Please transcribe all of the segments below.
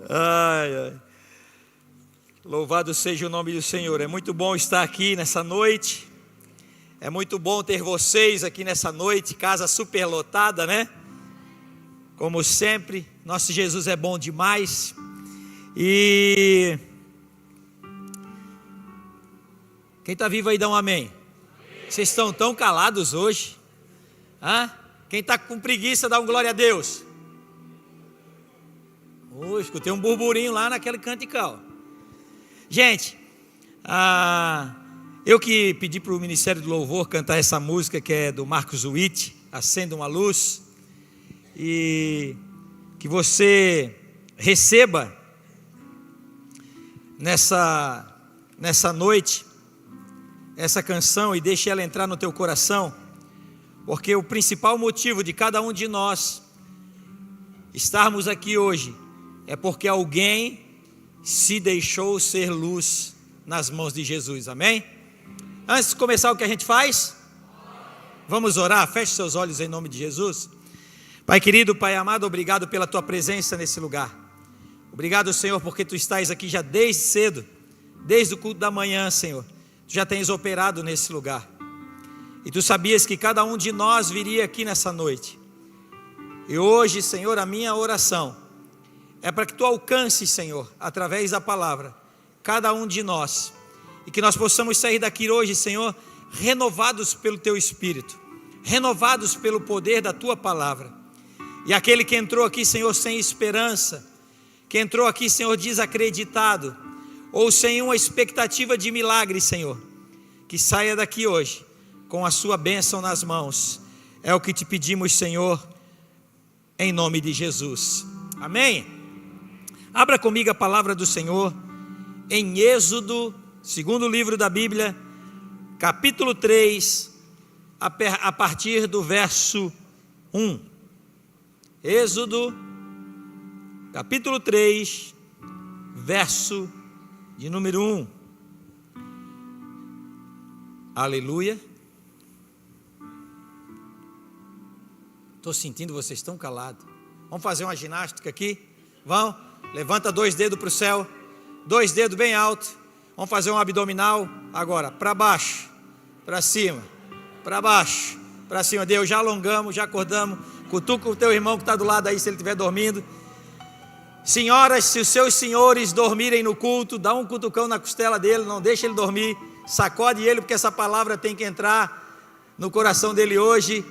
Ai, ai. Louvado seja o nome do Senhor. É muito bom estar aqui nessa noite. É muito bom ter vocês aqui nessa noite. Casa superlotada, né? Como sempre, nosso Jesus é bom demais. E quem está vivo aí dá um amém. Vocês estão tão calados hoje. Quem está com preguiça dá um glória a Deus. Escutei um burburinho lá naquele cantical. Gente, eu que pedi para o Ministério do Louvor cantar essa música que é do Marcos Witt, Acenda uma Luz, e que você receba nessa noite essa canção e deixe ela entrar no teu coração, porque o principal motivo de cada um de nós estarmos aqui hoje é porque alguém se deixou ser luz nas mãos de Jesus, amém? Antes de começar, o que a gente faz? Vamos orar, feche seus olhos em nome de Jesus. Pai querido, Pai amado, obrigado pela tua presença nesse lugar. Obrigado, Senhor, porque tu estás aqui já desde cedo, desde o culto da manhã, Senhor. Tu já tens operado nesse lugar. E tu sabias que cada um de nós viria aqui nessa noite. E hoje, Senhor, a minha oração é para que tu alcances, Senhor, através da palavra, cada um de nós, e que nós possamos sair daqui hoje, Senhor, renovados pelo teu Espírito, renovados pelo poder da tua palavra. E aquele que entrou aqui, Senhor, sem esperança, que entrou aqui, Senhor, desacreditado, ou sem uma expectativa de milagre, Senhor, que saia daqui hoje com a sua bênção nas mãos. É o que te pedimos, Senhor, em nome de Jesus, amém? Abra comigo a palavra do Senhor em Êxodo, segundo livro da Bíblia, capítulo 3, a partir do verso 1. Êxodo, capítulo 3, verso de número 1. Aleluia. Estou sentindo vocês tão calados. Vamos fazer uma ginástica aqui? Vão? Levanta 2 dedos para o céu, 2 dedos bem alto. Vamos fazer um abdominal. Agora, para baixo, para cima, para baixo, para cima. Deus, já alongamos, já acordamos. Cutuca o teu irmão que está do lado aí, se ele estiver dormindo. Senhoras, se os seus senhores dormirem no culto, dá um cutucão na costela dele, não deixa ele dormir. Sacode ele, porque essa palavra tem que entrar no coração dele hoje.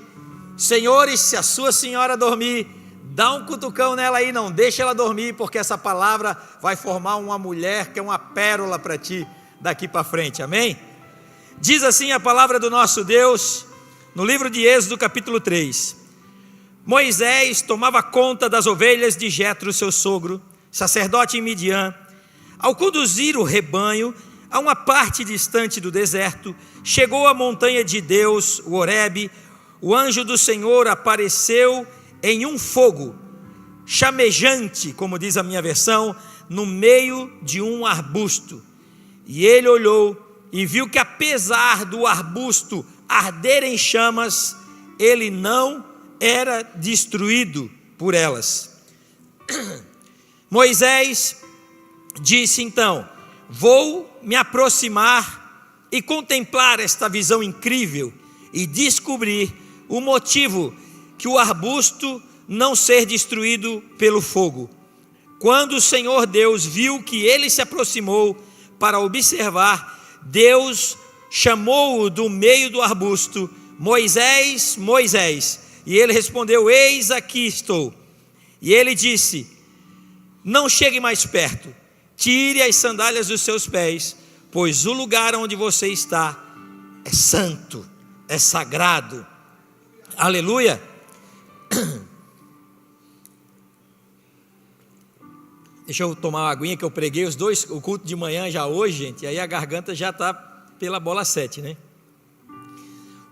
Senhores, se a sua senhora dormir, dá um cutucão nela aí, não deixa ela dormir, porque essa palavra vai formar uma mulher que é uma pérola para ti daqui para frente, amém? Diz assim a palavra do nosso Deus, no livro de Êxodo capítulo 3. Moisés tomava conta das ovelhas de Jetro, seu sogro, sacerdote em Midian. Ao conduzir o rebanho a uma parte distante do deserto, chegou à montanha de Deus, o Horebe. O anjo do Senhor apareceu em um fogo chamejante, como diz a minha versão, no meio de um arbusto. E ele olhou e viu que, apesar do arbusto arder em chamas, ele não era destruído por elas. Moisés disse então: vou me aproximar e contemplar esta visão incrível e descobrir o motivo que o arbusto não ser destruído pelo fogo. Quando o Senhor Deus viu que ele se aproximou para observar, Deus chamou-o do meio do arbusto: Moisés, Moisés. E ele respondeu: eis aqui estou. E ele disse: não chegue mais perto, tire as sandálias dos seus pés, pois o lugar onde você está é santo, é sagrado. Aleluia. Deixa eu tomar uma aguinha, que eu preguei o culto de manhã já hoje, gente, e aí a garganta já está pela bola 7, né?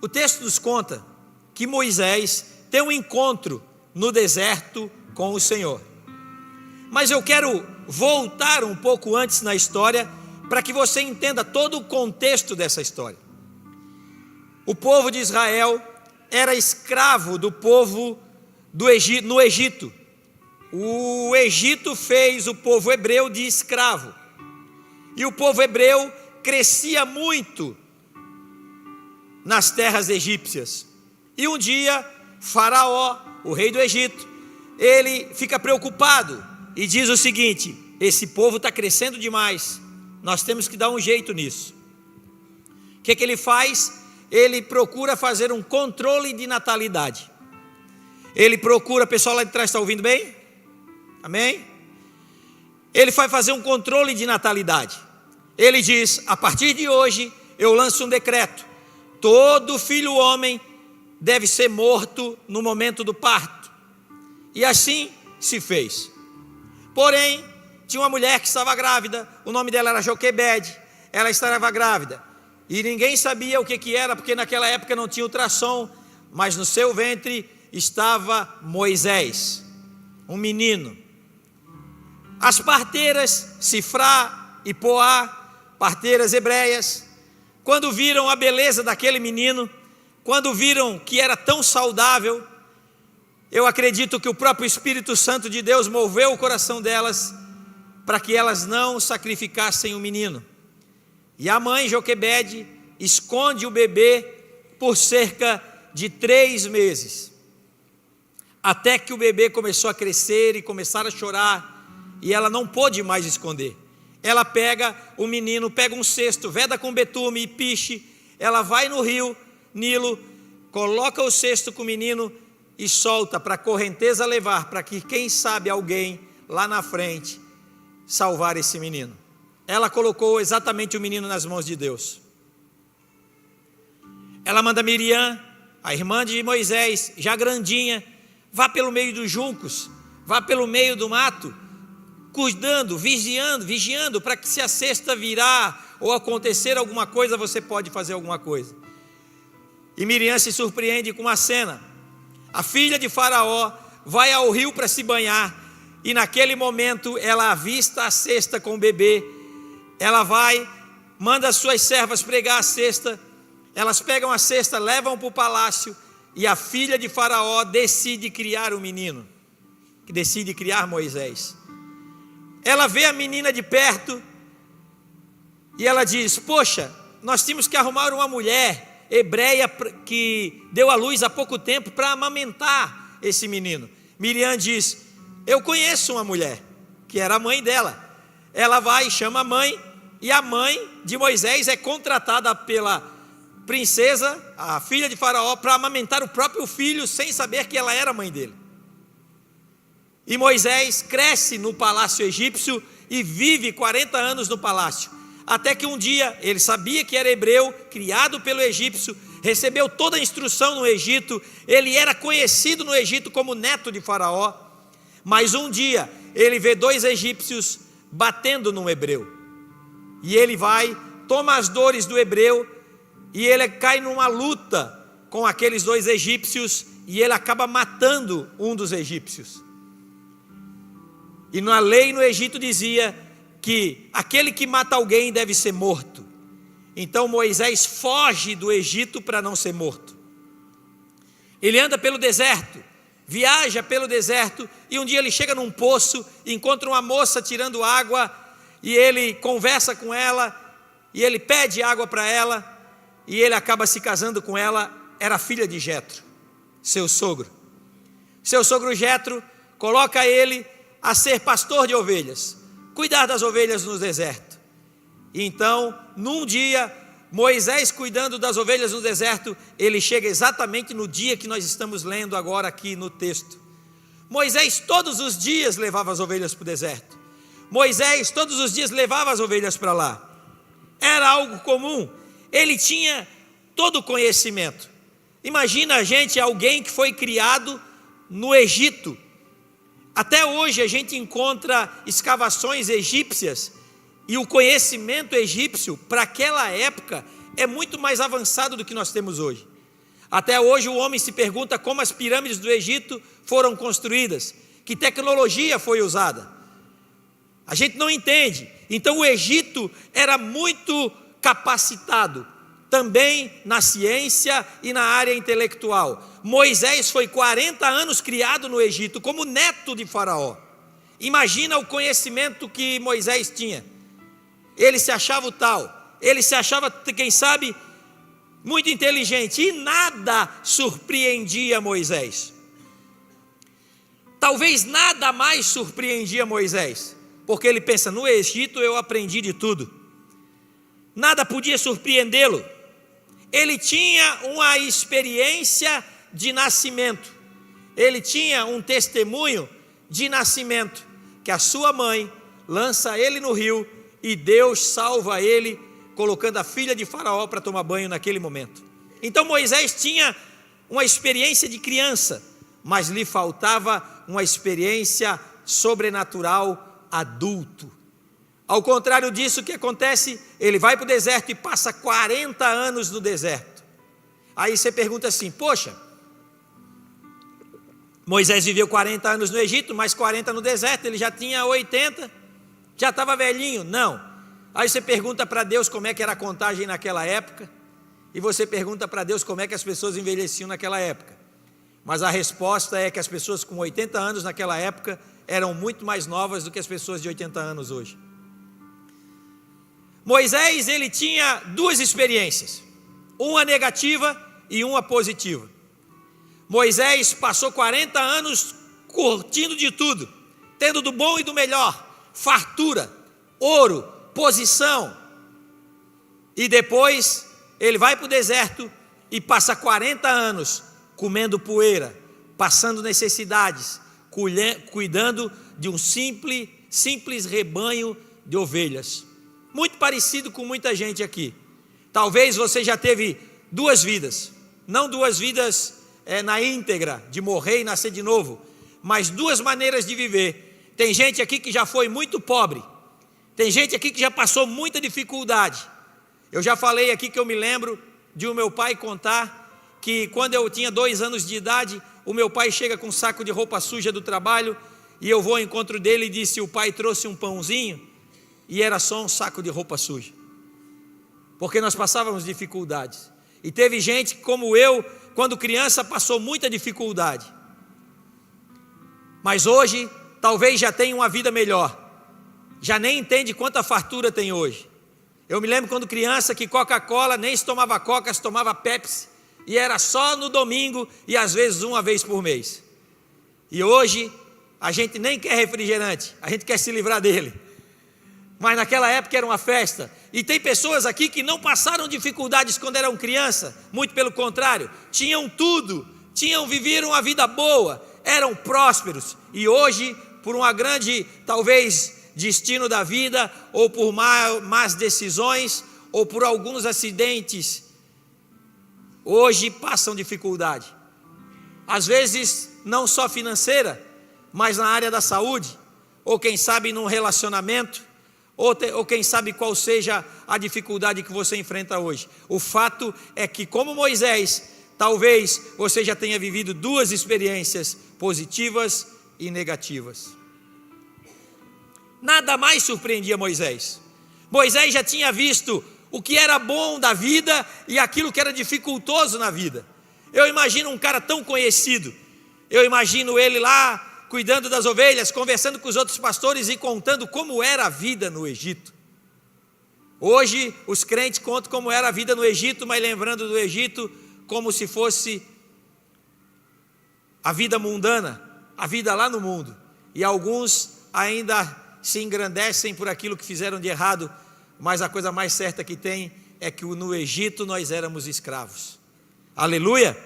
O texto nos conta que Moisés tem um encontro no deserto com o Senhor. Mas eu quero voltar um pouco antes na história, para que você entenda todo o contexto dessa história. O povo de Israel era escravo do povo no Egito. o Egito fez o povo hebreu de escravo. E o povo hebreu crescia muito nas terras egípcias. E um dia, Faraó, o rei do Egito, ele fica preocupado e diz o seguinte: esse povo está crescendo demais, nós temos que dar um jeito nisso. O que ele faz? Ele procura fazer um controle de natalidade. Ele procura, pessoal lá de trás está ouvindo bem? Amém? Ele vai fazer um controle de natalidade. Ele diz: a partir de hoje eu lanço um decreto: todo filho homem deve ser morto no momento do parto. E assim se fez. Porém, tinha uma mulher que estava grávida, o nome dela era Joquebede, ela estava grávida, e ninguém sabia o que era, porque naquela época não tinha ultrassom, mas no seu ventre estava Moisés, um menino. As parteiras, Sifrá e Poá, parteiras hebreias, quando viram a beleza daquele menino, quando viram que era tão saudável, eu acredito que o próprio Espírito Santo de Deus moveu o coração delas para que elas não sacrificassem o menino. E a mãe Joquebede esconde o bebê por cerca de 3 meses, até que o bebê começou a crescer e começar a chorar, e ela não pôde mais esconder. Ela pega o menino, pega um cesto, veda com betume e piche, ela vai no rio Nilo, coloca o cesto com o menino e solta para a correnteza levar, para que quem sabe alguém lá na frente salvar esse menino. Ela colocou exatamente o menino nas mãos de Deus. Ela manda Miriam, a irmã de Moisés, já grandinha, vá pelo meio dos juncos, vá pelo meio do mato, cuidando, vigiando, para que se a cesta virar ou acontecer alguma coisa, você pode fazer alguma coisa. E Miriam se surpreende com uma cena. A filha de Faraó vai ao rio para se banhar, e naquele momento ela avista a cesta com o bebê. Ela vai, manda as suas servas pregar a cesta, elas pegam a cesta, levam para o palácio, e a filha de Faraó decide criar o menino, que decide criar Moisés. Ela vê a menina de perto, e ela diz: poxa, nós tínhamos que arrumar uma mulher hebreia que deu à luz há pouco tempo para amamentar esse menino. Miriam diz: eu conheço uma mulher, que era a mãe dela. Ela vai e chama a mãe, e a mãe de Moisés é contratada pela princesa, a filha de Faraó, para amamentar o próprio filho, sem saber que ela era a mãe dele. E Moisés cresce no palácio egípcio e vive 40 anos no palácio, até que um dia, ele sabia que era hebreu, criado pelo egípcio, recebeu toda a instrução no Egito, ele era conhecido no Egito como neto de Faraó, mas um dia, ele vê 2 egípcios batendo num hebreu, e ele vai, toma as dores do hebreu, e ele cai numa luta com aqueles 2 egípcios, e ele acaba matando um dos egípcios. E na lei no Egito dizia que aquele que mata alguém deve ser morto. Então Moisés foge do Egito para não ser morto. Ele anda pelo deserto, viaja pelo deserto, e um dia ele chega num poço, encontra uma moça tirando água, e ele conversa com ela, e ele pede água para ela, e ele acaba se casando com ela. Era filha de Jetro, seu sogro. Seu sogro Jetro coloca ele a ser pastor de ovelhas, cuidar das ovelhas no deserto. E então, num dia, Moisés cuidando das ovelhas no deserto, ele chega exatamente no dia que nós estamos lendo agora aqui no texto. Moisés todos os dias levava as ovelhas para o deserto. Moisés todos os dias levava as ovelhas para lá. Era algo comum. Ele tinha todo o conhecimento. Imagina a gente, alguém que foi criado no Egito. Até hoje a gente encontra escavações egípcias, e o conhecimento egípcio para aquela época é muito mais avançado do que nós temos hoje. Até hoje o homem se pergunta como as pirâmides do Egito foram construídas, que tecnologia foi usada. A gente não entende. Então o Egito era muito capacitado também na ciência e na área intelectual. Moisés foi 40 anos criado no Egito como neto de Faraó. Imagina o conhecimento que Moisés tinha. Ele se achava o tal, ele se achava, quem sabe, muito inteligente, e nada surpreendia Moisés. Talvez nada mais surpreendia Moisés, porque ele pensa: no Egito eu aprendi de tudo. Nada podia surpreendê-lo. Ele tinha uma experiência de nascimento. Ele tinha um testemunho de nascimento, que a sua mãe lança ele no rio e Deus salva ele, colocando a filha de Faraó para tomar banho naquele momento. Então Moisés tinha uma experiência de criança, mas lhe faltava uma experiência sobrenatural adulto. Ao contrário disso, o que acontece? Ele vai para o deserto e passa 40 anos no deserto. Aí você pergunta assim: poxa, Moisés viveu 40 anos no Egito, mais 40 no deserto, ele já tinha 80, já estava velhinho. Não. Aí você pergunta para Deus como é que era a contagem naquela época, e você pergunta para Deus como é que as pessoas envelheciam naquela época. Mas a resposta é que as pessoas com 80 anos naquela época eram muito mais novas do que as pessoas de 80 anos hoje. Moisés, ele tinha duas experiências, uma negativa e uma positiva. Moisés passou 40 anos curtindo de tudo, tendo do bom e do melhor, fartura, ouro, posição. E depois ele vai para o deserto e passa 40 anos comendo poeira, passando necessidades, cuidando de um simples rebanho de ovelhas. Muito parecido com muita gente aqui. Talvez você já teve duas vidas, não duas vidas na íntegra, de morrer e nascer de novo, mas duas maneiras de viver. Tem gente aqui que já foi muito pobre, tem gente aqui que já passou muita dificuldade. Eu já falei aqui que eu me lembro de o meu pai contar que quando eu tinha 2 anos de idade, o meu pai chega com um saco de roupa suja do trabalho, e eu vou ao encontro dele e disse: o pai trouxe um pãozinho, e era só um saco de roupa suja, porque nós passávamos dificuldades. E teve gente como eu, quando criança, passou muita dificuldade, mas hoje talvez já tenha uma vida melhor, já nem entende quanta fartura tem hoje. Eu me lembro quando criança que Coca-Cola nem se tomava Coca, se tomava Pepsi, e era só no domingo e às vezes uma vez por mês. E hoje a gente nem quer refrigerante, a gente quer se livrar dele. Mas naquela época era uma festa. E tem pessoas aqui que não passaram dificuldades quando eram criança, muito pelo contrário, tinham tudo, viveram uma vida boa, eram prósperos, e hoje, por uma grande, talvez, destino da vida, ou por más decisões, ou por alguns acidentes, hoje passam dificuldade. Às vezes não só financeira, mas na área da saúde, ou quem sabe num relacionamento, ou quem sabe qual seja a dificuldade que você enfrenta hoje. O fato é que, como Moisés, talvez você já tenha vivido duas experiências positivas e negativas. Nada mais surpreendia Moisés. Moisés já tinha visto o que era bom da vida e aquilo que era dificultoso na vida. Eu imagino um cara tão conhecido, eu imagino ele lá cuidando das ovelhas, conversando com os outros pastores e contando como era a vida no Egito. Hoje os crentes contam como era a vida no Egito, mas lembrando do Egito como se fosse a vida mundana, a vida lá no mundo. E alguns ainda se engrandecem por aquilo que fizeram de errado, mas a coisa mais certa que tem é que no Egito nós éramos escravos. Aleluia!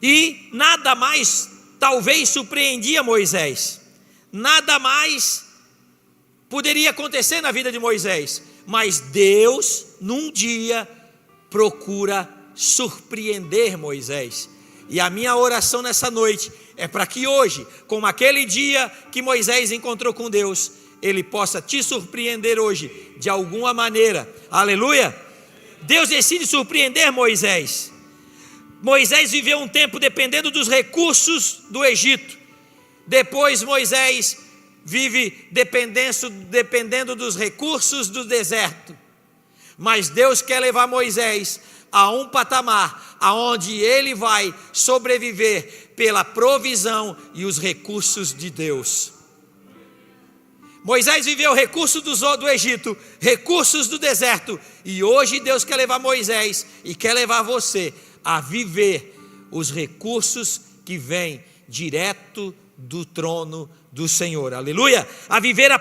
E nada mais talvez surpreendia Moisés, nada mais poderia acontecer na vida de Moisés, mas Deus num dia procura surpreender Moisés. E a minha oração nessa noite é para que hoje, como aquele dia que Moisés encontrou com Deus, ele possa te surpreender hoje de alguma maneira. Aleluia! Deus decide surpreender Moisés. Moisés viveu um tempo dependendo dos recursos do Egito. Depois Moisés vive dependendo dos recursos do deserto. Mas Deus quer levar Moisés a um patamar aonde ele vai sobreviver pela provisão e os recursos de Deus. Moisés viveu recursos do Egito, recursos do deserto, e hoje Deus quer levar Moisés e quer levar você a viver os recursos que vêm direto do trono do Senhor, aleluia, a viver a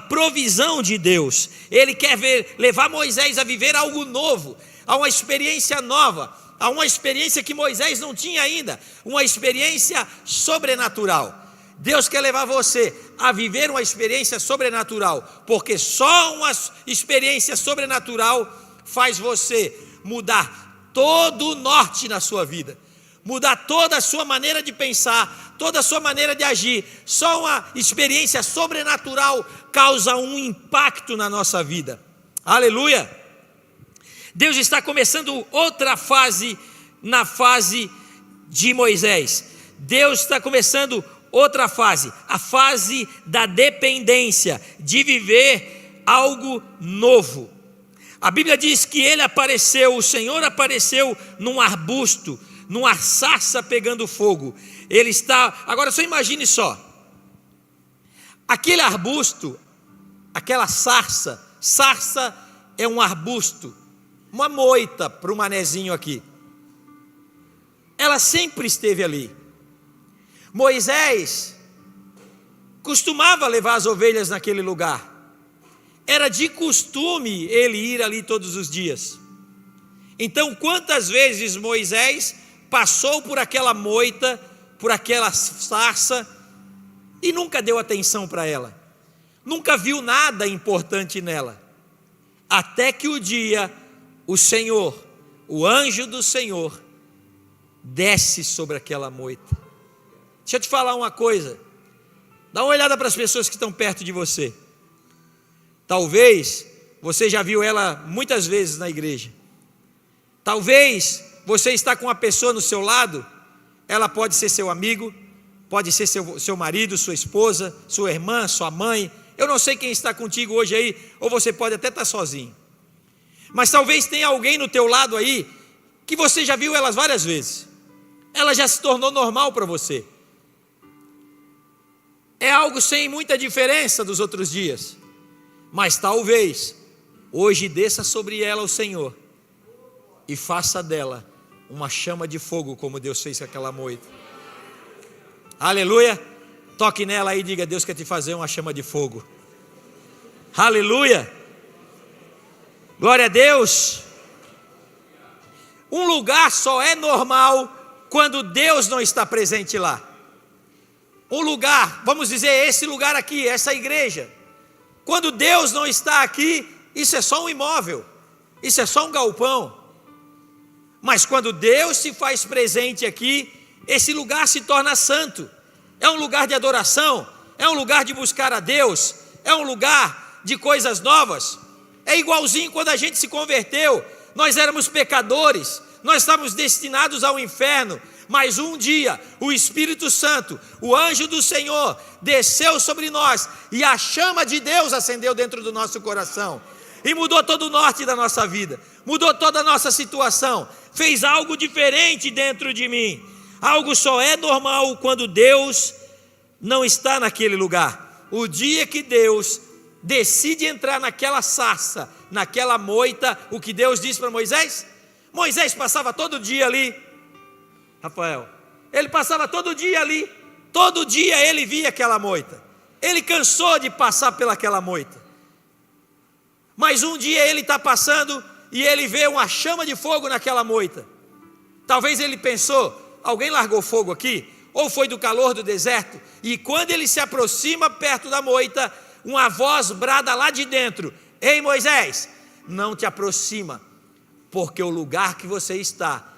provisão de Deus. Ele quer levar Moisés a viver algo novo, a uma experiência nova, a uma experiência que Moisés não tinha ainda, uma experiência sobrenatural. Deus quer levar você a viver uma experiência sobrenatural, porque só uma experiência sobrenatural faz você mudar todo o norte na sua vida, mudar toda a sua maneira de pensar, toda a sua maneira de agir. Só uma experiência sobrenatural causa um impacto na nossa vida, aleluia. Deus está começando outra fase na fase de Moisés. Deus está começando outra fase, a fase da dependência, de viver algo novo. A Bíblia diz que o Senhor apareceu num arbusto, numa sarça pegando fogo. Agora só imagine só, aquele arbusto, aquela sarça é um arbusto, uma moita para o manezinho aqui, ela sempre esteve ali. Moisés costumava levar as ovelhas naquele lugar, era de costume ele ir ali todos os dias. Então, quantas vezes Moisés passou por aquela moita, por aquela sarça, e nunca deu atenção para ela, nunca viu nada importante nela, até que o dia o Senhor, o anjo do Senhor, desce sobre aquela moita. Deixa eu te falar uma coisa, dá uma olhada para as pessoas que estão perto de você. Talvez você já viu ela muitas vezes na igreja, talvez você está com uma pessoa no seu lado, ela pode ser seu amigo, pode ser seu marido, sua esposa, sua irmã, sua mãe, eu não sei quem está contigo hoje aí, ou você pode até estar sozinho, mas talvez tenha alguém no teu lado aí, que você já viu elas várias vezes, ela já se tornou normal para você, é algo sem muita diferença dos outros dias, mas talvez hoje desça sobre ela o Senhor e faça dela uma chama de fogo, como Deus fez com aquela moita. Aleluia. Toque nela aí e diga: Deus quer te fazer uma chama de fogo. Aleluia. Glória a Deus. Um lugar só é normal quando Deus não está presente lá. Um lugar, vamos dizer, esse lugar aqui, essa igreja, quando Deus não está aqui, isso é só um imóvel, isso é só um galpão. Mas quando Deus se faz presente aqui, esse lugar se torna santo, é um lugar de adoração, é um lugar de buscar a Deus, é um lugar de coisas novas. É igualzinho quando a gente se converteu, nós éramos pecadores, nós estávamos destinados ao inferno, mas um dia o Espírito Santo, o anjo do Senhor, desceu sobre nós e a chama de Deus acendeu dentro do nosso coração e mudou todo o norte da nossa vida, mudou toda a nossa situação, fez algo diferente dentro de mim. Algo só é normal quando Deus não está naquele lugar. O dia que Deus decide entrar naquela sarça, naquela moita, o que Deus disse para Moisés? Moisés passava todo dia ali, Rafael, ele passava todo dia ali, todo dia ele via aquela moita, ele cansou de passar pelaquela moita, mas um dia ele está passando e ele vê uma chama de fogo naquela moita. Talvez ele pensou: alguém largou fogo aqui, ou foi do calor do deserto, e quando ele se aproxima perto da moita, uma voz brada lá de dentro: ei Moisés, não te aproxima, porque o lugar que você está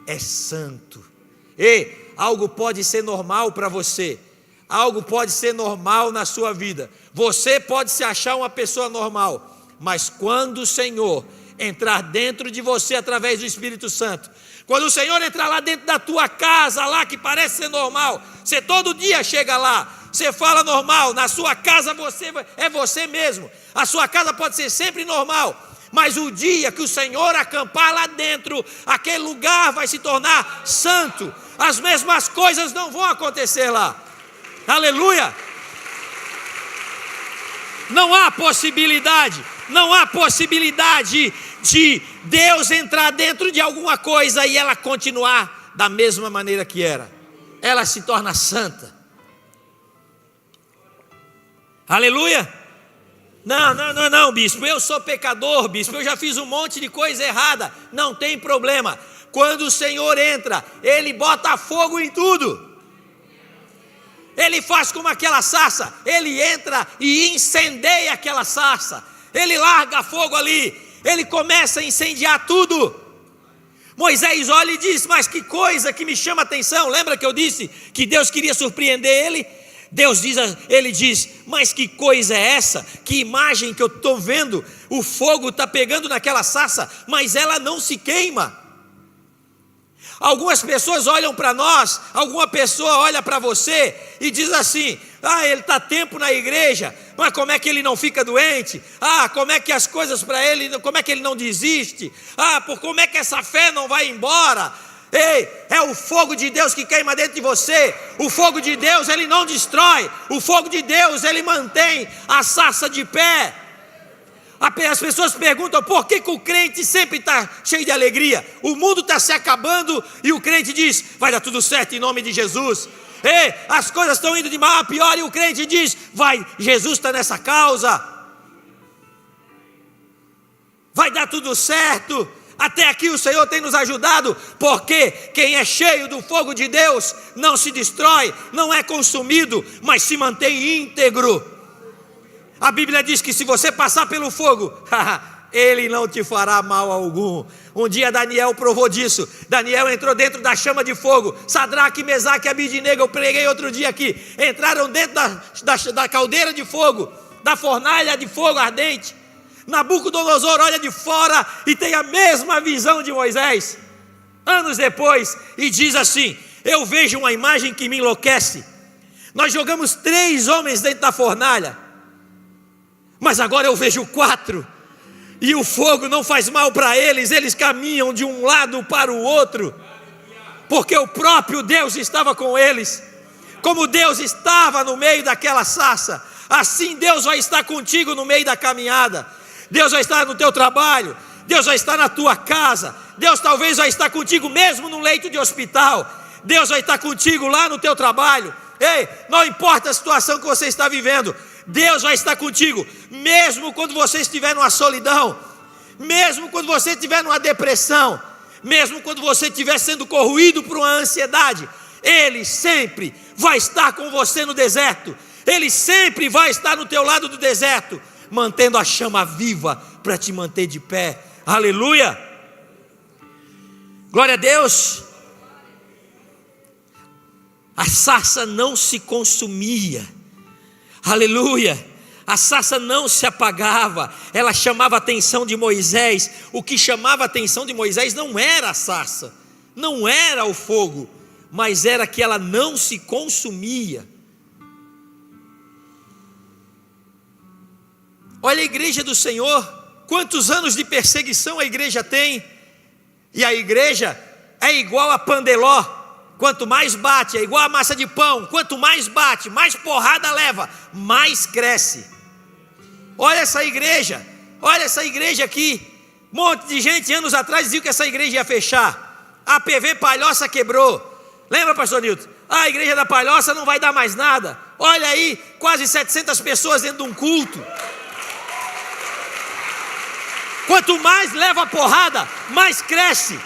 é santo. Ei, algo pode ser normal para você, algo pode ser normal na sua vida, você pode se achar uma pessoa normal, mas quando o Senhor entrar dentro de você através do Espírito Santo, quando o Senhor entrar lá dentro da tua casa, lá que parece ser normal, você todo dia chega lá, você fala normal, na sua casa você é você mesmo, a sua casa pode ser sempre normal, Mas o dia que o Senhor acampar lá dentro, aquele lugar vai se tornar santo. As mesmas coisas não vão acontecer lá. Aleluia! Não há possibilidade de Deus entrar dentro de alguma coisa e ela continuar da mesma maneira que era. Ela se torna santa. Aleluia! Não, bispo, eu sou pecador, bispo, eu já fiz um monte de coisa errada. Não tem problema. Quando o Senhor entra, Ele bota fogo em tudo. Ele faz como aquela sarça, Ele entra e incendeia aquela sarça. Ele larga fogo ali, Ele começa a incendiar tudo. Moisés olha e diz: mas que coisa que me chama a atenção. Lembra que eu disse que Deus queria surpreender ele? Ele diz: mas que coisa é essa? Que imagem que eu estou vendo? O fogo está pegando naquela sarça, mas ela não se queima. Algumas pessoas olham para nós, alguma pessoa olha para você e diz assim: ele está tempo na igreja, mas como é que ele não fica doente? Como é que as coisas para ele, como é que ele não desiste? Como é que essa fé não vai embora? Ei, é o fogo de Deus que queima dentro de você. O fogo de Deus, ele não destrói. O fogo de Deus, ele mantém a sarça de pé. As pessoas perguntam: por que o crente sempre está cheio de alegria? O mundo está se acabando e o crente diz: vai dar tudo certo em nome de Jesus. Ei, as coisas estão indo de mal a pior e o crente diz: Jesus está nessa causa. Vai dar tudo certo. Até aqui o Senhor tem nos ajudado, porque quem é cheio do fogo de Deus não se destrói, não é consumido, mas se mantém íntegro. A Bíblia diz que se você passar pelo fogo, ele não te fará mal algum. Um dia Daniel provou disso. Daniel entrou dentro da chama de fogo. Sadraque, Mesaque e Abidnego, eu preguei outro dia aqui, entraram dentro da caldeira de fogo, da fornalha de fogo ardente. Nabucodonosor olha de fora e tem a mesma visão de Moisés, anos depois, e diz assim: eu vejo uma imagem que me enlouquece. Nós jogamos 3 homens dentro da fornalha, mas agora eu vejo 4, e o fogo não faz mal para eles, eles caminham de um lado para o outro, porque o próprio Deus estava com eles. Como Deus estava no meio daquela sarça, assim Deus vai estar contigo no meio da caminhada. Deus vai estar no teu trabalho, Deus vai estar na tua casa, Deus talvez vai estar contigo mesmo no leito de hospital, Deus vai estar contigo lá no teu trabalho. Ei, não importa a situação que você está vivendo, Deus vai estar contigo, mesmo quando você estiver numa solidão, mesmo quando você estiver numa depressão, mesmo quando você estiver sendo corroído por uma ansiedade, Ele sempre vai estar com você no deserto, Ele sempre vai estar no teu lado do deserto, mantendo a chama viva para te manter de pé. Aleluia! Glória a Deus! A sarça não se consumia. Aleluia! A sarça não se apagava. Ela chamava a atenção de Moisés. O que chamava a atenção de Moisés não era a sarça, não era o fogo, mas era que ela não se consumia. Olha a igreja do Senhor, quantos anos de perseguição a igreja tem, e a igreja é igual a pandeló, quanto mais bate, é igual a massa de pão, quanto mais bate, mais porrada leva, mais cresce. Olha essa igreja aqui, um monte de gente anos atrás dizia que essa igreja ia fechar, a PV Palhoça quebrou, lembra, pastor Nilton? A igreja da Palhoça não vai dar mais nada, olha aí, quase 700 pessoas dentro de um culto. Quanto mais leva a porrada, mais cresce.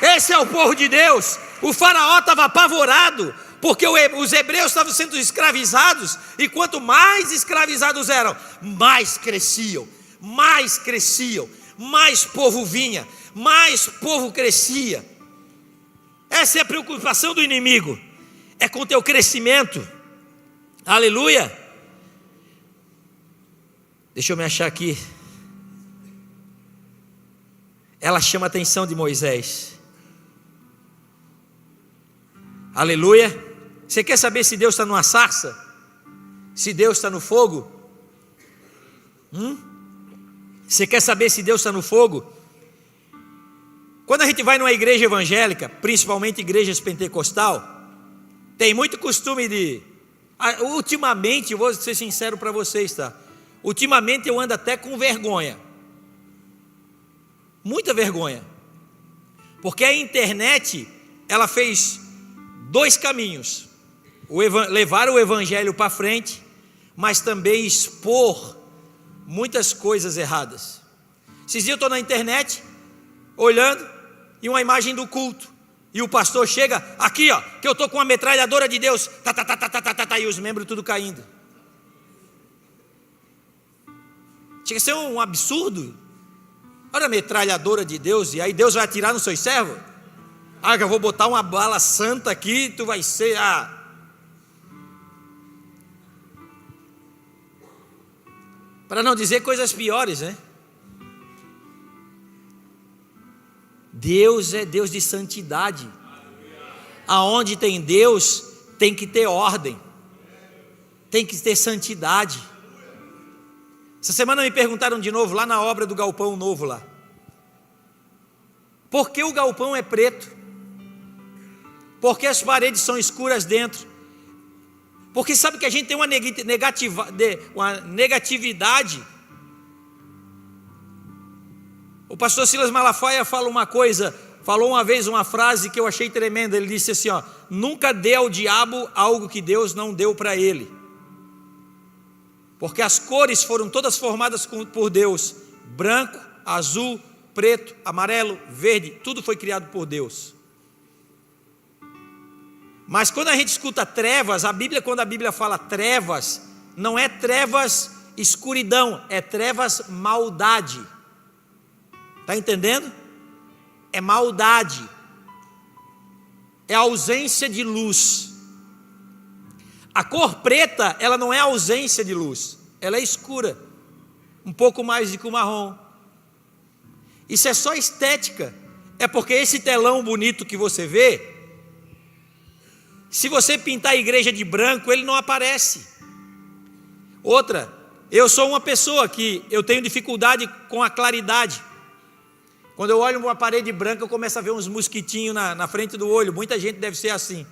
Esse é o povo de Deus. O faraó estava apavorado, porque os hebreus estavam sendo escravizados, e quanto mais escravizados eram, mais cresciam, mais povo vinha, mais povo crescia. Essa é a preocupação do inimigo, é com o teu crescimento. Aleluia. Deixa eu me achar aqui. Ela chama a atenção de Moisés. Aleluia. Você quer saber se Deus está numa sarça? Se Deus está no fogo? Você quer saber se Deus está no fogo? Quando a gente vai numa igreja evangélica, principalmente igrejas pentecostal, tem muito costume de... Ultimamente, eu vou ser sincero para vocês, tá? Ultimamente eu ando até com vergonha. Muita vergonha. Porque a internet, ela fez dois caminhos. Levar o evangelho para frente, mas também expor muitas coisas erradas. Esses dias eu estou na internet, olhando, e uma imagem do culto. E o pastor chega, aqui ó, que eu estou com uma metralhadora de Deus, e os membros tudo caindo. Chega a ser um absurdo. Olha a metralhadora de Deus, e aí Deus vai atirar nos seus servos? Que eu vou botar uma bala santa aqui, tu vai ser... Para não dizer coisas piores, né? Deus é Deus de santidade. Aonde tem Deus, tem que ter ordem, tem que ter santidade. Essa semana me perguntaram de novo, lá na obra do galpão novo lá, por que o galpão é preto? Por que as paredes são escuras dentro? Porque sabe que a gente tem uma negatividade. O pastor Silas Malafaia falou uma vez uma frase que eu achei tremenda. Ele disse assim, ó: nunca dê ao diabo algo que Deus não deu para ele, porque as cores foram todas formadas por Deus: branco, azul, preto, amarelo, verde, tudo foi criado por Deus. Mas quando a gente escuta trevas, quando a Bíblia fala trevas, não é trevas escuridão, é trevas maldade. Está entendendo? É maldade, é ausência de luz. A cor preta, ela não é ausência de luz, ela é escura, um pouco mais do que o marrom. Isso é só estética, é porque esse telão bonito que você vê, se você pintar a igreja de branco, ele não aparece. Outra, eu sou uma pessoa que eu tenho dificuldade com a claridade. Quando eu olho uma parede branca, eu começo a ver uns mosquitinhos na frente do olho. Muita gente deve ser assim.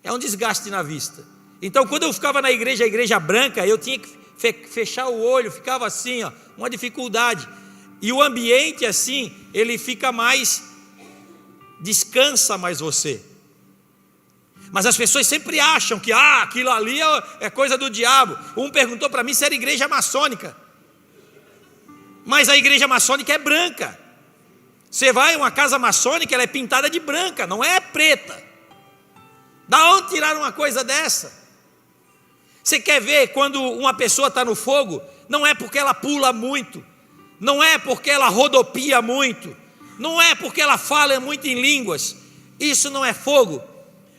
É um desgaste na vista. Então, quando eu ficava na igreja, a igreja branca, eu tinha que fechar o olho, ficava assim, ó, uma dificuldade. E o ambiente assim, ele fica mais, descansa mais você. Mas as pessoas sempre acham que aquilo ali é coisa do diabo. Um perguntou para mim se era igreja maçônica. Mas a igreja maçônica é branca. Você vai a uma casa maçônica, ela é pintada de branca, não é preta. Da onde tiraram uma coisa dessa? Você quer ver quando uma pessoa está no fogo? Não é porque ela pula muito, não é porque ela rodopia muito, não é porque ela fala muito em línguas. Isso não é fogo.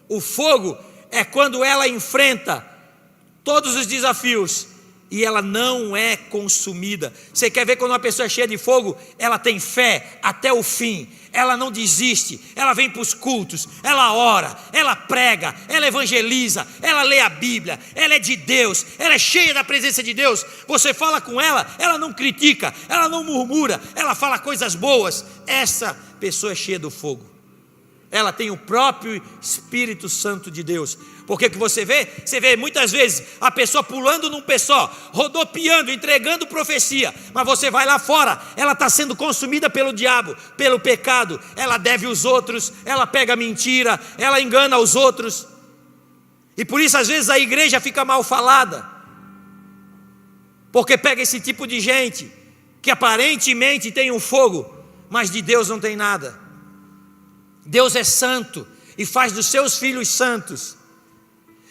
O fogo é quando ela enfrenta todos os desafios e ela não é consumida. Você quer ver quando uma pessoa é cheia de fogo? Ela tem fé até o fim, ela não desiste, ela vem para os cultos, ela ora, ela prega, ela evangeliza, ela lê a Bíblia, ela é de Deus, ela é cheia da presença de Deus. Você fala com ela, ela não critica, ela não murmura, ela fala coisas boas. Essa pessoa é cheia do fogo. Ela tem o próprio Espírito Santo de Deus. Porque que você vê? Você vê muitas vezes a pessoa pulando num pé só, rodopiando, entregando profecia. Mas você vai lá fora, ela está sendo consumida pelo diabo, pelo pecado. Ela deve os outros, ela pega mentira, ela engana os outros. E por isso às vezes a igreja fica mal falada. Porque pega esse tipo de gente que aparentemente tem um fogo, mas de Deus não tem nada. Deus é santo e faz dos seus filhos santos.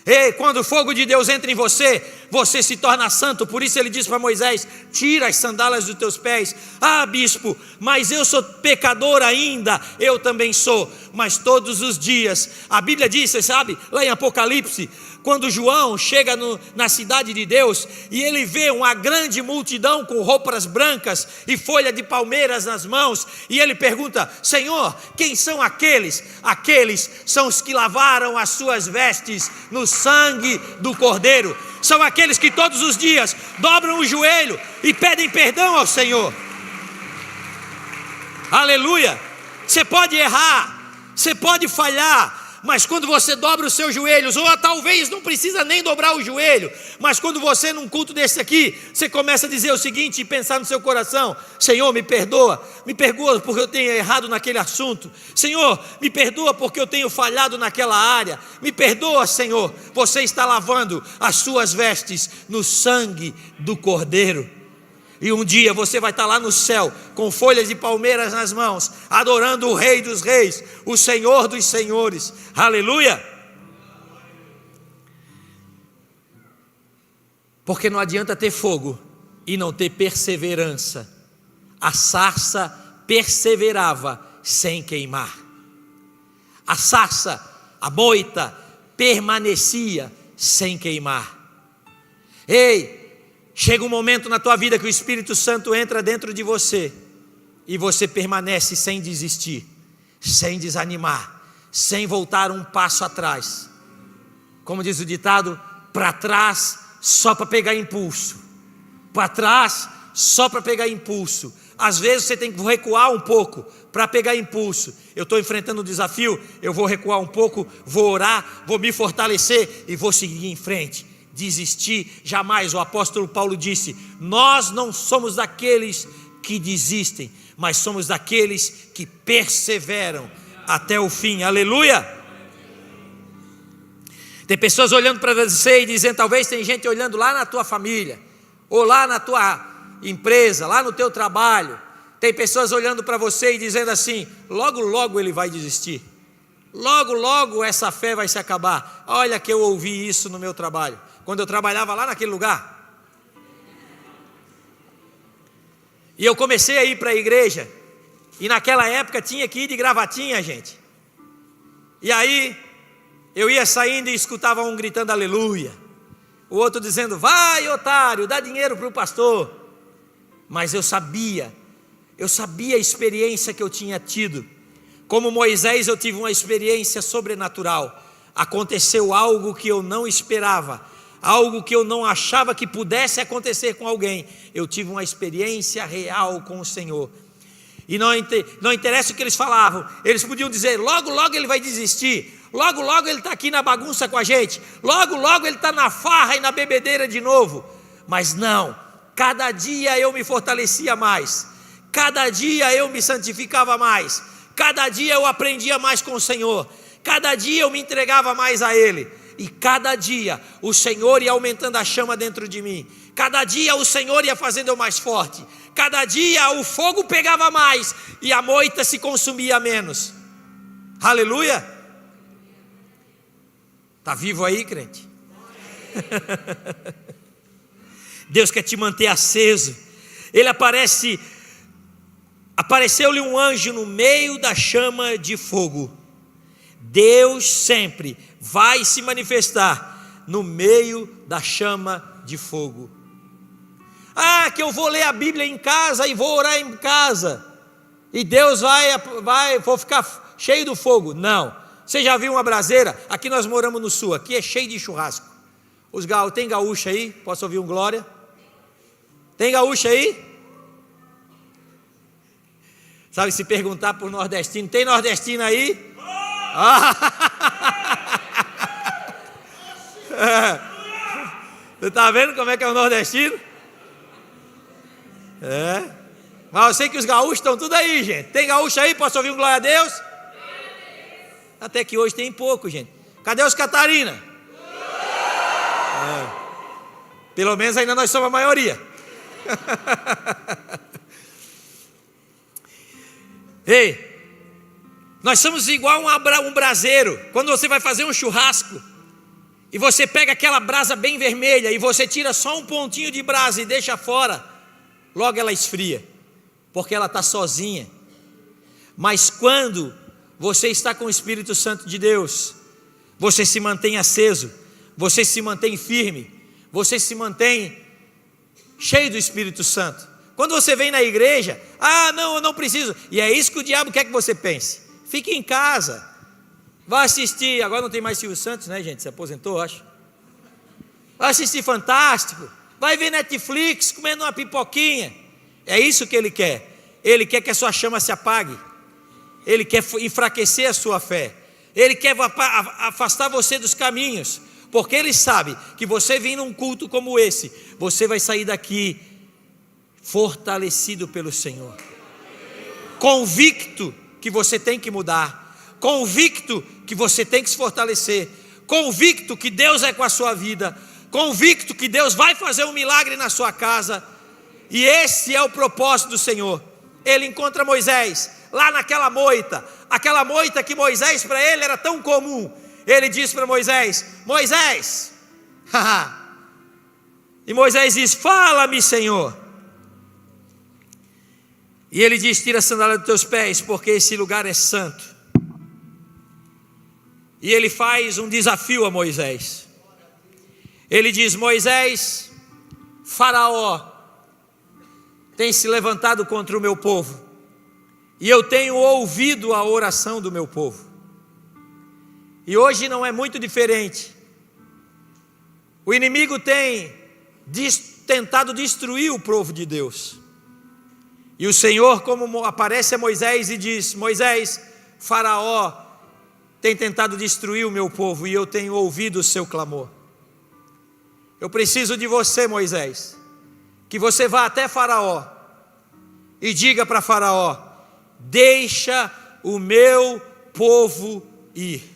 E quando o fogo de Deus entra em você, você se torna santo. Por isso ele diz para Moisés: tira as sandálias dos teus pés. Bispo, mas eu sou pecador ainda. Eu também sou, mas todos os dias. A Bíblia diz, você sabe, lá em Apocalipse, quando João chega na cidade de Deus e ele vê uma grande multidão com roupas brancas e folha de palmeiras nas mãos, e ele pergunta: Senhor, quem são aqueles? Aqueles são os que lavaram as suas vestes no sangue do Cordeiro. São são aqueles que todos os dias dobram o joelho e pedem perdão ao Senhor. Aleluia. Você pode errar, você pode falhar, mas quando você dobra os seus joelhos, ou talvez não precisa nem dobrar o joelho, mas quando você num culto desse aqui, você começa a dizer o seguinte e pensar no seu coração: Senhor, me perdoa porque eu tenho errado naquele assunto. Senhor, me perdoa porque eu tenho falhado naquela área. Me perdoa, Senhor. Você está lavando as suas vestes no sangue do Cordeiro. E um dia você vai estar lá no céu, com folhas de palmeiras nas mãos, adorando o Rei dos Reis, o Senhor dos Senhores. Aleluia! Porque não adianta ter fogo e não ter perseverança. A sarça perseverava sem queimar. A sarça, a moita, permanecia sem queimar. Ei! Chega um momento na tua vida que o Espírito Santo entra dentro de você e você permanece sem desistir, sem desanimar, sem voltar um passo atrás. Como diz o ditado, para trás só para pegar impulso. Para trás só para pegar impulso. Às vezes você tem que recuar um pouco para pegar impulso. Eu estou enfrentando um desafio, eu vou recuar um pouco, vou orar, vou me fortalecer e vou seguir em frente. Desistir jamais. O apóstolo Paulo disse: nós não somos daqueles que desistem, mas somos daqueles que perseveram até o fim. Aleluia! Tem pessoas olhando para você e dizendo, talvez tem gente olhando lá na tua família, ou lá na tua empresa, lá no teu trabalho. Tem pessoas olhando para você e dizendo assim: logo logo ele vai desistir, logo logo essa fé vai se acabar. Olha que eu ouvi isso no meu trabalho, quando eu trabalhava lá naquele lugar, e eu comecei a ir para a igreja, e naquela época tinha que ir de gravatinha, gente. E aí eu ia saindo e escutava um gritando aleluia, o outro dizendo: vai otário, dá dinheiro para o pastor. Mas eu sabia a experiência que eu tinha tido. Como Moisés, eu tive uma experiência sobrenatural. Aconteceu algo que eu não esperava, algo que eu não achava que pudesse acontecer com alguém. Eu tive uma experiência real com o Senhor. E não interessa o que eles falavam, eles podiam dizer: logo logo ele vai desistir, logo logo ele está aqui na bagunça com a gente, logo logo ele está na farra e na bebedeira de novo. Mas não, cada dia eu me fortalecia mais, cada dia eu me santificava mais, cada dia eu aprendia mais com o Senhor, cada dia eu me entregava mais a Ele. E cada dia o Senhor ia aumentando a chama dentro de mim, cada dia o Senhor ia fazendo eu mais forte, cada dia o fogo pegava mais e a moita se consumia menos. Aleluia! Está vivo aí, crente? Deus quer te manter aceso. Ele apareceu-lhe um anjo no meio da chama de fogo. Deus sempre vai se manifestar no meio da chama de fogo. Ah, que eu vou ler a Bíblia em casa e vou orar em casa, e Deus vou ficar cheio do fogo. Não, você já viu uma braseira? Aqui nós moramos no sul, aqui é cheio de churrasco. Tem gaúcho aí? Posso ouvir um glória? Tem gaúcho aí? Sabe, se perguntar por nordestino, tem nordestino aí? Você está vendo como é que é o nordestino? Mas eu sei que os gaúchos estão tudo aí, gente. Tem gaúcho aí? Posso ouvir um glória a Deus? Até que hoje tem pouco, gente. Cadê os Catarina? Pelo menos ainda nós somos a maioria. Ei, nós somos igual um braseiro. Quando você vai fazer um churrasco e você pega aquela brasa bem vermelha e você tira só um pontinho de brasa e deixa fora, logo ela esfria, porque ela está sozinha. Mas quando você está com o Espírito Santo de Deus, você se mantém aceso, você se mantém firme, você se mantém cheio do Espírito Santo. Quando você vem na igreja, não, eu não preciso, e é isso que o diabo quer que você pense. Fique em casa, vá assistir. Agora não tem mais Silvio Santos, né, gente? Se aposentou, acho. vai assistir Fantástico, vai ver Netflix comendo uma pipoquinha. É isso que ele quer. Ele quer que a sua chama se apague. Ele quer enfraquecer a sua fé. Ele quer afastar você dos caminhos, porque ele sabe que você vindo num culto como esse, você vai sair daqui fortalecido pelo Senhor, convicto que você tem que mudar, convicto que você tem que se fortalecer, convicto que Deus é com a sua vida, convicto que Deus vai fazer um milagre na sua casa. E esse é o propósito do Senhor. Ele encontra Moisés lá naquela moita, aquela moita que Moisés para ele era tão comum. Ele diz para Moisés: Moisés, e Moisés diz: fala-me, Senhor. E ele diz: tira a sandália dos teus pés, porque esse lugar é santo. E ele faz um desafio a Moisés. Ele diz: Moisés, Faraó tem se levantado contra o meu povo, e eu tenho ouvido a oração do meu povo. E hoje não é muito diferente. O inimigo tem tentado destruir o povo de Deus. E o Senhor, como aparece a Moisés e diz: Moisés, Faraó tem tentado destruir o meu povo, e eu tenho ouvido o seu clamor. Eu preciso de você, Moisés, que você vá até Faraó e diga para Faraó: deixa o meu povo ir.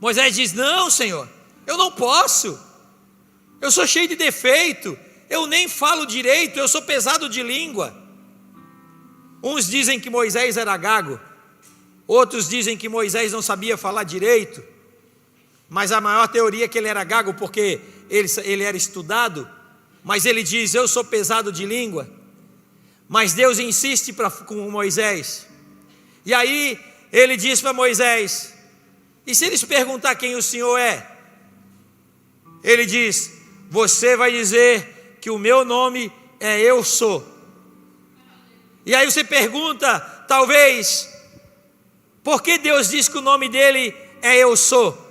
Moisés diz: não, Senhor, eu não posso, eu sou cheio de defeito, eu nem falo direito, eu sou pesado de língua. Uns dizem que Moisés era gago, outros dizem que Moisés não sabia falar direito, mas a maior teoria é que ele era gago porque ele era estudado. Mas ele diz: eu sou pesado de língua. Mas Deus insiste com Moisés, e aí ele diz para Moisés: e se eles perguntar quem o Senhor é? Ele diz: você vai dizer que o meu nome é Eu Sou. E aí você pergunta, talvez, por que Deus diz que o nome dele é Eu Sou?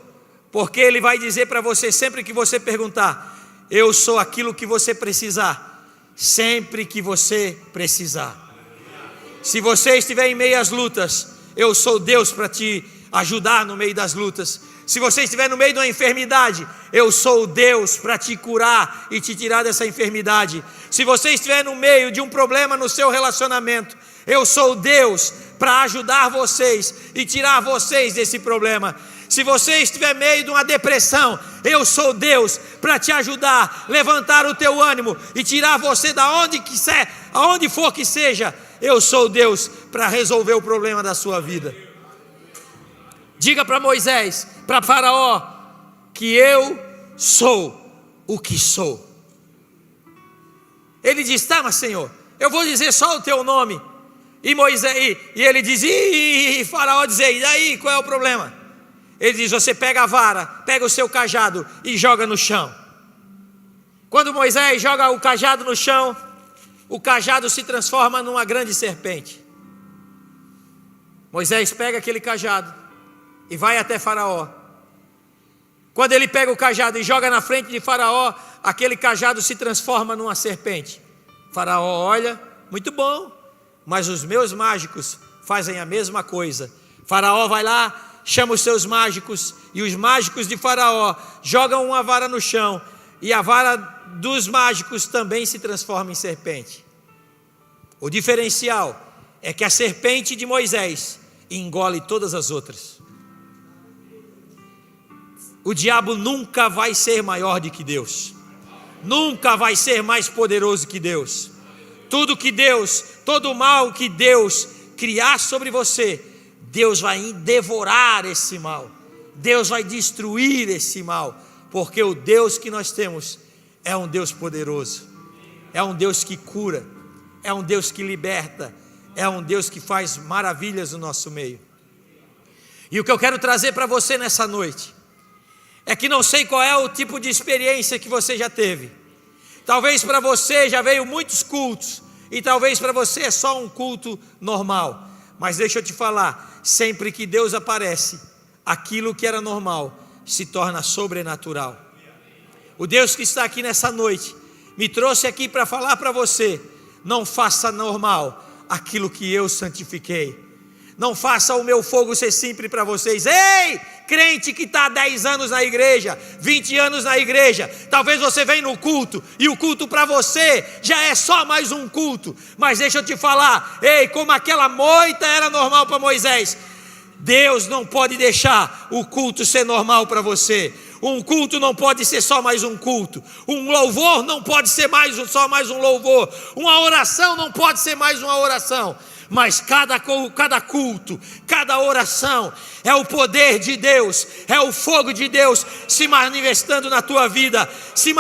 Porque ele vai dizer para você, sempre que você perguntar: eu sou aquilo que você precisar, sempre que você precisar. Se você estiver em meio às lutas, eu sou Deus para te ajudar no meio das lutas. Se você estiver no meio de uma enfermidade, eu sou Deus para te curar e te tirar dessa enfermidade. Se você estiver no meio de um problema no seu relacionamento, eu sou Deus para ajudar vocês e tirar vocês desse problema. Se você estiver no meio de uma depressão, eu sou Deus para te ajudar, levantar o teu ânimo e tirar você da onde quiser, aonde for que seja. Eu sou Deus para resolver o problema da sua vida. Diga para Moisés, para Faraó, que eu sou o que sou. Ele diz: tá, mas Senhor, eu vou dizer só o teu nome. E Moisés, e ele diz: e Faraó diz: e daí, qual é o problema? Ele diz: você pega a vara, pega o seu cajado e joga no chão. Quando Moisés joga o cajado no chão, o cajado se transforma numa grande serpente. Moisés pega aquele cajado e vai até Faraó. Quando ele pega o cajado e joga na frente de Faraó, aquele cajado se transforma numa serpente. Faraó olha: muito bom, mas os meus mágicos fazem a mesma coisa. Faraó vai lá, chama os seus mágicos, e os mágicos de Faraó jogam uma vara no chão, e a vara dos mágicos também se transforma em serpente. O diferencial é que a serpente de Moisés engole todas as outras. O diabo nunca vai ser maior do que Deus, nunca vai ser mais poderoso que Deus. Tudo que Deus, todo o mal que Deus criar sobre você, Deus vai devorar esse mal, Deus vai destruir esse mal, porque o Deus que nós temos é um Deus poderoso, é um Deus que cura, é um Deus que liberta, é um Deus que faz maravilhas no nosso meio. E o que eu quero trazer para você nessa noite é que não sei qual é o tipo de experiência que você já teve. Talvez para você já veio muitos cultos, e talvez para você é só um culto normal. Mas deixa eu te falar, sempre que Deus aparece, aquilo que era normal se torna sobrenatural. O Deus que está aqui nessa noite me trouxe aqui para falar para você: não faça normal aquilo que eu santifiquei. Não faça o meu fogo ser simples para vocês. Ei, crente que está há 10 anos na igreja, 20 anos na igreja, talvez você venha no culto, e o culto para você já é só mais um culto. Mas deixa eu te falar, ei, como aquela moita era normal para Moisés, Deus não pode deixar o culto ser normal para você. Um culto não pode ser só mais um culto. Um louvor não pode ser só mais um louvor. Uma oração não pode ser mais uma oração. Mas cada culto, cada oração é o poder de Deus, é o fogo de Deus se manifestando na tua vida, se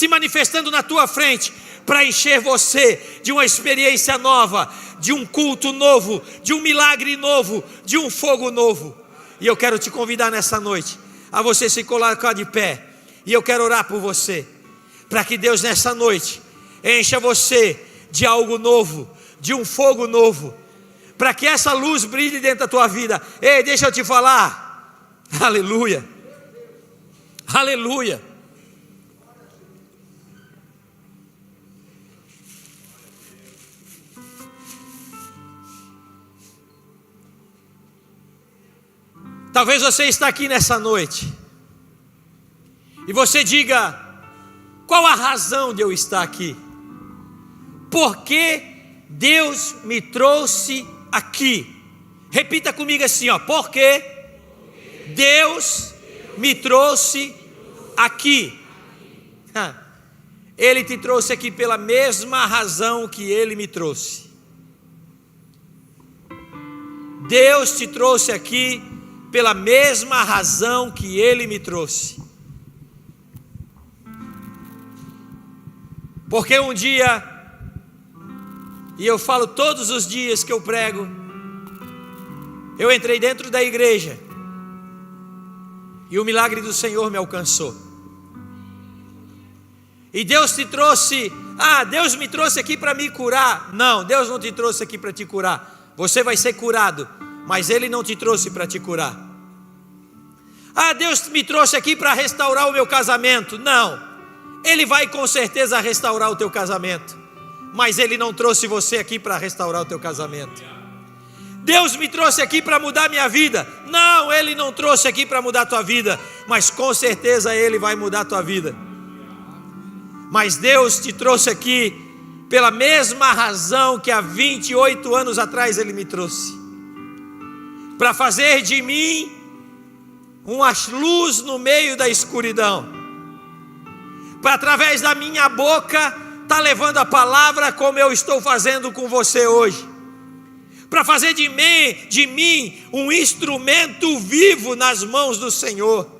manifestando na tua frente, para encher você de uma experiência nova, de um culto novo, de um milagre novo, de um fogo novo. E eu quero te convidar nessa noite a você se colocar de pé, e eu quero orar por você, para que Deus nessa noite encha você de algo novo, de um fogo novo, para que essa luz brilhe dentro da tua vida. Ei, deixa eu te falar, aleluia, aleluia. Talvez você está aqui nessa noite e você diga: qual a razão de eu estar aqui? Por que Deus me trouxe aqui? Repita comigo assim, ó: porque Deus me trouxe aqui. Ele te trouxe aqui pela mesma razão que Ele me trouxe. Deus te trouxe aqui pela mesma razão que Ele me trouxe. Porque um dia, e eu falo todos os dias que eu prego, eu entrei dentro da igreja e o milagre do Senhor me alcançou. E Deus te trouxe, Deus me trouxe aqui para me curar. Não, Deus não te trouxe aqui para te curar. Você vai ser curado, mas Ele não te trouxe para te curar. Deus me trouxe aqui para restaurar o meu casamento. Não, Ele vai com certeza restaurar o teu casamento, mas Ele não trouxe você aqui para restaurar o teu casamento. Deus me trouxe aqui para mudar minha vida. Não, Ele não trouxe aqui para mudar a tua vida, mas com certeza Ele vai mudar a tua vida. Mas Deus te trouxe aqui pela mesma razão que há 28 anos atrás Ele me trouxe, para fazer de mim uma luz no meio da escuridão, para através da minha boca estar levando a palavra como eu estou fazendo com você hoje, para fazer de mim um instrumento vivo nas mãos do Senhor,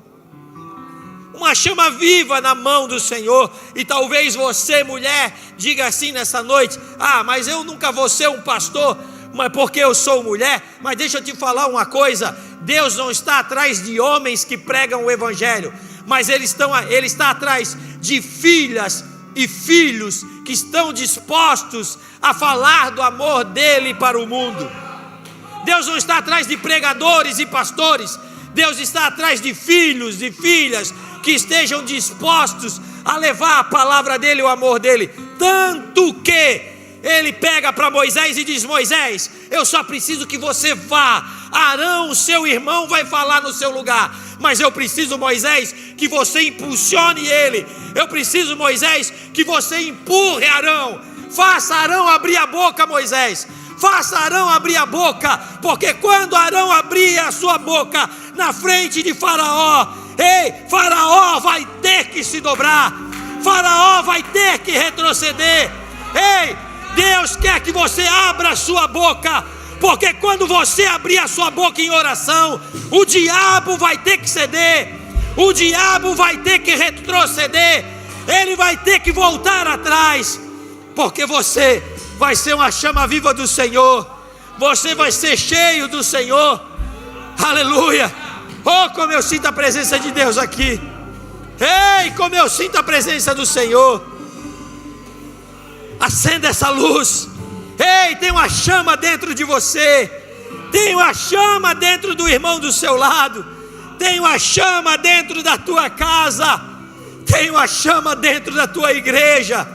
uma chama viva na mão do Senhor. E talvez você, mulher, diga assim nessa noite: mas eu nunca vou ser um pastor, mas porque eu sou mulher. Mas deixa eu te falar uma coisa: Deus não está atrás de homens que pregam o evangelho, mas Ele está atrás de filhas e filhos que estão dispostos a falar do amor dele para o mundo. Deus não está atrás de pregadores e pastores. Deus está atrás de filhos e filhas que estejam dispostos a levar a palavra dele, o amor dele. Tanto que Ele pega para Moisés e diz: Moisés, eu só preciso que você vá. Arão, o seu irmão, vai falar no seu lugar, mas eu preciso, Moisés, que você impulsione ele. Eu preciso, Moisés, que você empurre Arão. Faça Arão abrir a boca, Moisés. Faça Arão abrir a boca, porque quando Arão abrir a sua boca na frente de Faraó, Faraó vai ter que se dobrar, Faraó vai ter que retroceder. Deus quer que você abra a sua boca, porque quando você abrir a sua boca em oração, o diabo vai ter que ceder, o diabo vai ter que retroceder, ele vai ter que voltar atrás, porque você vai ser uma chama viva do Senhor, você vai ser cheio do Senhor. Aleluia! Oh, como eu sinto a presença de Deus aqui. Como eu sinto a presença do Senhor. Acenda essa luz. Tem uma chama dentro de você. Tem uma chama dentro do irmão do seu lado. Tem uma chama dentro da tua casa. Tem uma chama dentro da tua igreja.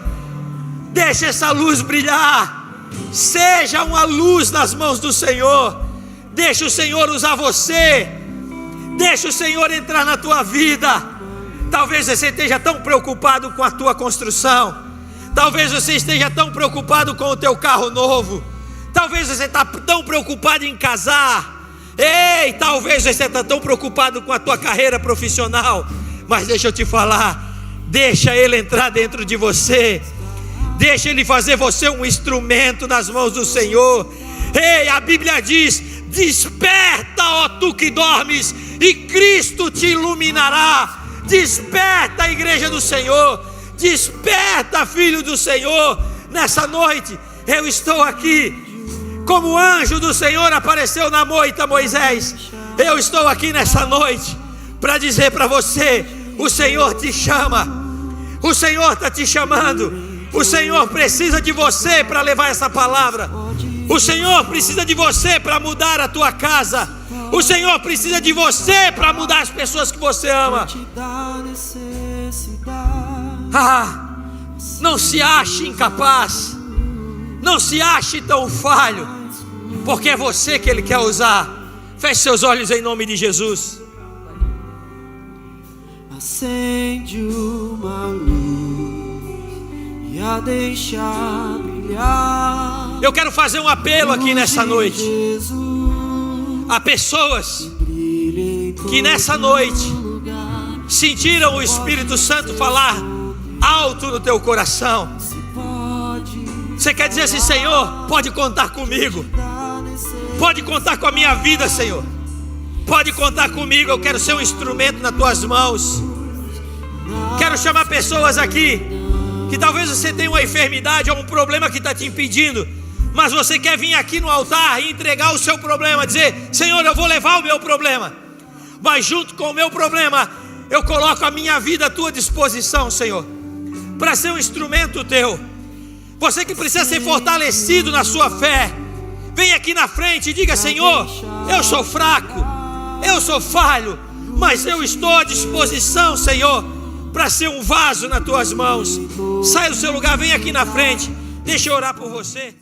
Deixa essa luz brilhar. Seja uma luz nas mãos do Senhor. Deixa o Senhor usar você. Deixa o Senhor entrar na tua vida. Talvez você esteja tão preocupado com a tua construção. Talvez você esteja tão preocupado com o teu carro novo. Talvez você está tão preocupado em casar. Ei, talvez você está tão preocupado com a tua carreira profissional. Mas deixa eu te falar, deixa Ele entrar dentro de você. Deixa Ele fazer você um instrumento nas mãos do Senhor. Ei, a Bíblia diz: desperta, ó tu que dormes, e Cristo te iluminará. Desperta, igreja do Senhor. Desperta, filho do Senhor. Nessa noite eu estou aqui, como o anjo do Senhor apareceu na moita Moisés. Eu estou aqui nessa noite para dizer para você: o Senhor te chama. O Senhor está te chamando. O Senhor precisa de você para levar essa palavra. O Senhor precisa de você para mudar a tua casa. O Senhor precisa de você para mudar as pessoas que você ama. Não se ache incapaz. Não se ache tão falho, porque é você que Ele quer usar. Feche seus olhos em nome de Jesus. Acende uma luz e a deixa brilhar. Eu quero fazer um apelo aqui nessa noite. Há pessoas que nessa noite sentiram o Espírito Santo falar alto no teu coração. Você quer dizer assim: Senhor, pode contar comigo. Pode contar com a minha vida, Senhor. Pode contar comigo. Eu quero ser um instrumento nas tuas mãos. Quero chamar pessoas aqui que talvez você tenha uma enfermidade ou um problema que está te impedindo, mas você quer vir aqui no altar e entregar o seu problema, dizer: Senhor, eu vou levar o meu problema, mas junto com o meu problema eu coloco a minha vida à tua disposição, Senhor, para ser um instrumento teu. Você que precisa ser fortalecido na sua fé, vem aqui na frente e diga: Senhor, eu sou fraco, eu sou falho, mas eu estou à disposição, Senhor, para ser um vaso nas tuas mãos. Sai do seu lugar, vem aqui na frente, deixa eu orar por você.